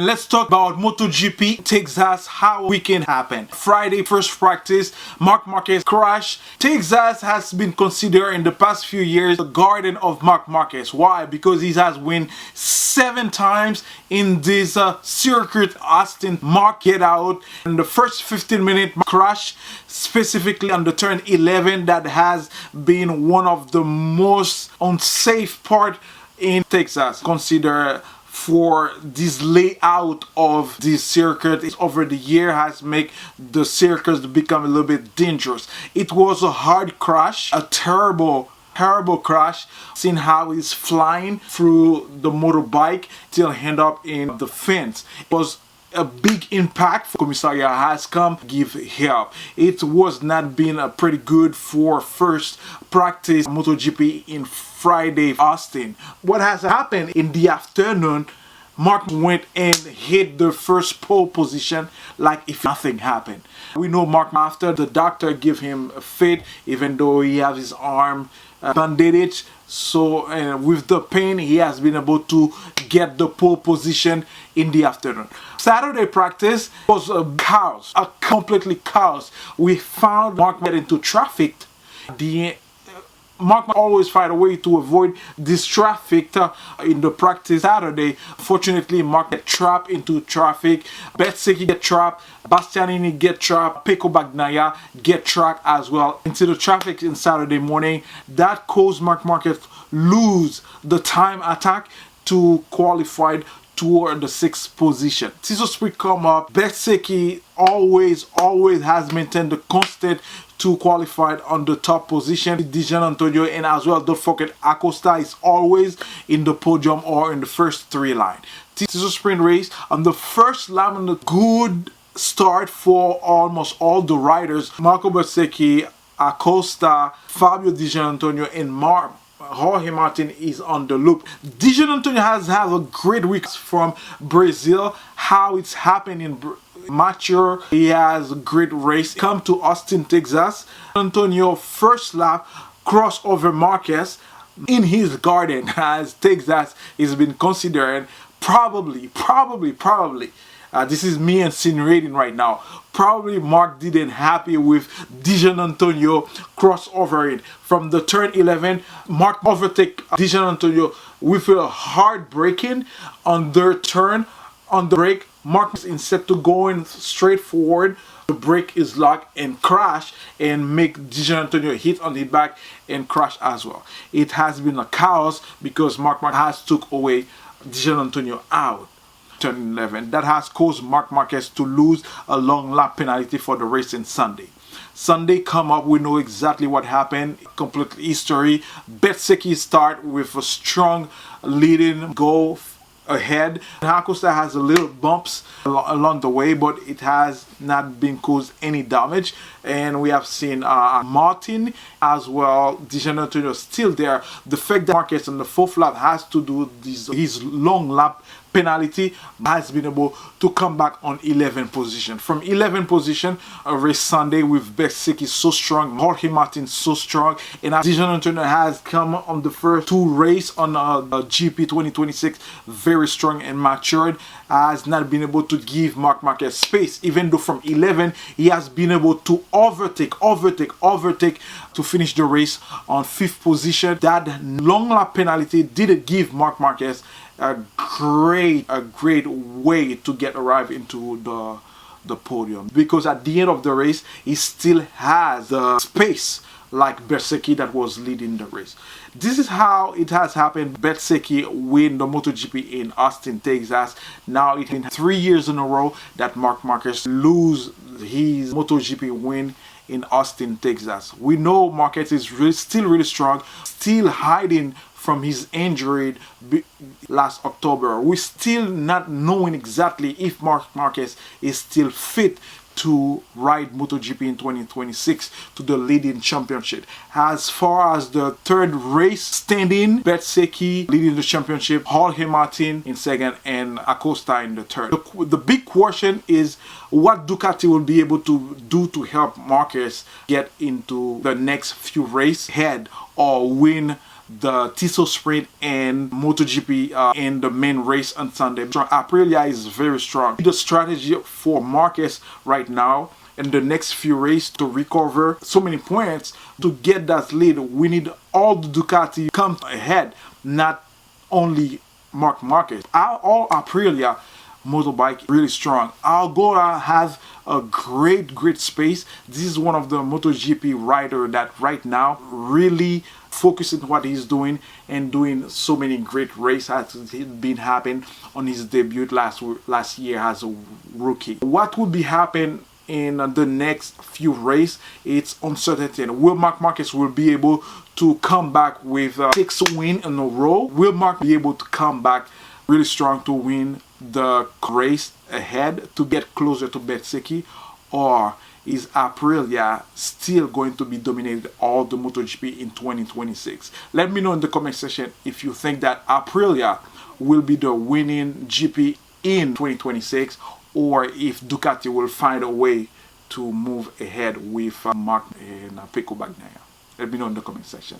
Let's talk about MotoGP Texas, how weekend happened. Friday, first practice, Marc Marquez crash. Texas has been considered in the past few years the garden of Marc Marquez. Why? Because he has won 7 times in this circuit. Austin, Marc get out in the first 15-minute crash, specifically on the turn 11. That has been one of the most unsafe part in Texas. Consider for this layout of this circuit over the year has made the circuit become a little bit dangerous. It was a hard crash, a terrible crash, seeing how he's flying through the motorbike till end up in the fence. It was a big impact. Commissariat has come give help. It was not been pretty good for first practice MotoGP in Friday Austin. What has happened in the afternoon, Marc went and hit the first pole position like if nothing happened. We know Marc, after the doctor gave him a fit, even though he has his arm bandaged, so with the pain he has been able to get the pole position in the afternoon. Saturday practice was a chaos, a completely chaos. We found Marc get into traffic. Marc always find a way to avoid this traffic in the practice Saturday. Fortunately, Marc get trapped into traffic. Bezzecchi get trapped. Bastianini get trapped. Pecco Bagnaia get trapped as well into the traffic in Saturday morning. That caused Marc Marquez lose the time attack to qualify toward the 6th position. Sprint come up. Bezzecchi always has maintained the constant to qualify on the top position. Dijon Antonio, and as well don't forget Acosta is always in the podium or in the first 3 line. Sprint race on the first lap, on the good start for almost all the riders. Marco Bezzecchi, Acosta, Fabio Dijon Antonio, and Jorge Martin is on the loop. Dijon Antonio has had a great week from Brazil. How it's happened in mature, he has a great race. Come to Austin, Texas. Antonio first lap cross over Marquez in his garden, as Texas is been considered probably this is me insinuating right now, probably Marc didn't happy with Dijon Antonio crossover it. From the turn 11, Marc overtake Dijon Antonio with a hard braking on their turn. On the brake, Marc, instead to going straight forward, the brake is locked and crash and make Dijon Antonio hit on the back and crash as well. It has been a chaos because Marc has took away Dijon Antonio out. Turn 11. That has caused Marc Marquez to lose a long lap penalty for the race in Sunday. Sunday come up, we know exactly what happened. Complete history. Bezzecchi start with a strong leading goal ahead. Acosta has a little bumps along the way, but it has not been caused any damage. And we have seen Martin as well. Dijon Antonio still there. The fact that Marquez on the 4th lap has to do his long lap penalty has been able to come back on 11th position. From 11th position, a race Sunday with Bezzecchi so strong, Jorge Martin so strong, and Dijon Antonio has come on the first 2 race on GP 2026 very strong and matured, has not been able to give Marc Marquez space, even though from 11 he has been able to overtake to finish the race on 5th position. That long lap penalty didn't give Marc Marquez a great way to arrive into the podium, because at the end of the race he still has the space like Bezzecchi that was leading the race. This is how it has happened. Bezzecchi win the MotoGP in Austin, Texas. Now it's been 3 years in a row that Marc Marquez lose his MotoGP win in Austin, Texas. We know Marquez is still really strong, still hiding from his injury last October. We're still not knowing exactly if Marc Marquez is still fit to ride MotoGP in 2026 to the leading championship. As far as the 3rd race standing, Bezzecchi leading the championship, Jorge Martin in 2nd, and Acosta in the 3rd. The big question is what Ducati will be able to do to help Marquez get into the next few races ahead or win the Tissot Sprint and MotoGP in the main race on Sunday. Aprilia is very strong. The strategy for Marquez right now in the next few races to recover so many points to get that lead, we need all the Ducati come ahead, not only Marquez. All Aprilia motorbike really strong. Algora has a great space. This is one of the MotoGP rider that right now really focusing what he's doing and doing so many great races as it been happening on his debut last year as a rookie. What would be happening in the next few races, it's uncertainty. Will Marquez will be able to come back with 6 wins in a row? Will Mark be able to come back really strong to win the race ahead to get closer to Bezzecchi? Or is Aprilia still going to be dominating all the MotoGP in 2026? Let me know in the comment section if you think that Aprilia will be the winning GP in 2026, or if Ducati will find a way to move ahead with Mark and Pecco Bagnaia. Let me know in the comment section.